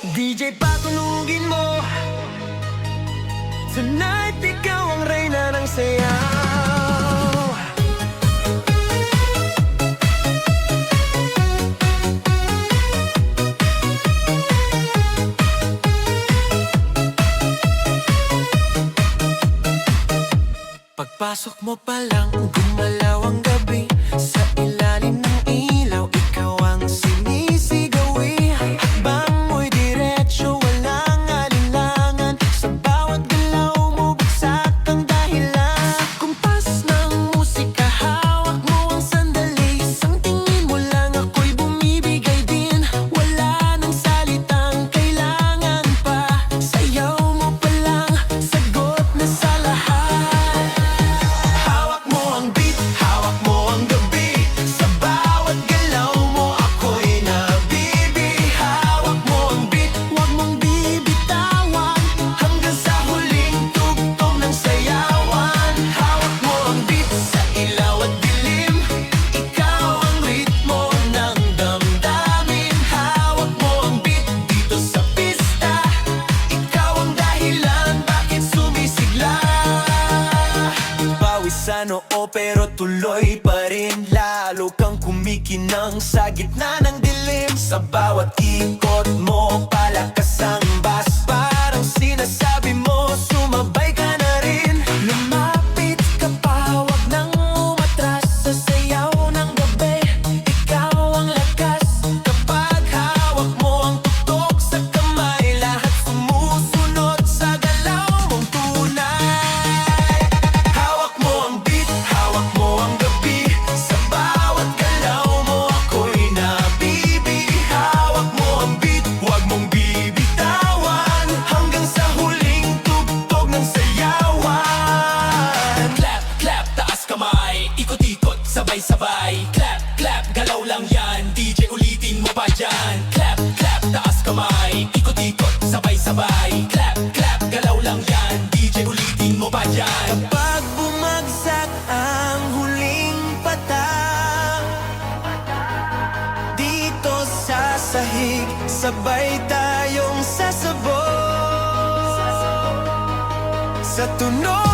DJ patunugin mo. Tonight, ikaw ang reyna ng sayaw. Pagpasok mo pa lang, gumalaw ang gabi. Sa ilalim ng ilaw, ikaw ang sinisigawi. Hakbang mo'y diretso, walang alinlangan. Sa bawat galaw mo, bagsak ang dahilan. Sa kumpas ng musika, hawak mo ang sandali. Isang tingin mo lang, ako'y bumibigay din. Wala nang salitang kailangan pa. Sayaw mo pa lang, sagot na sa lahat. Sa noo pero tuloy pa rin. Lalo kang kumikinang sa gitna ng dilim. Sa bawat ikot mo, palakas ang bass. Parang sinasabi mo, sumabay ka na rin. Lumapit ka pa, wag nang umatras. Sa sayaw ng gabi, ikaw ang lakas. Kapag hawak mo ang tutok sa kamay, lahat sumusunod sa galaw mong tunay. Sabay-sabay, clap, clap, galaw lang yan. DJ ulitin mo pa dyan. Clap, clap, taas kamay. Ikot-ikot, sabay-sabay. Clap, clap, galaw lang yan. DJ ulitin mo pa dyan. Kapag bumagsak ang huling patak, dito sa sahig, sabay tayong sasabog sa tunog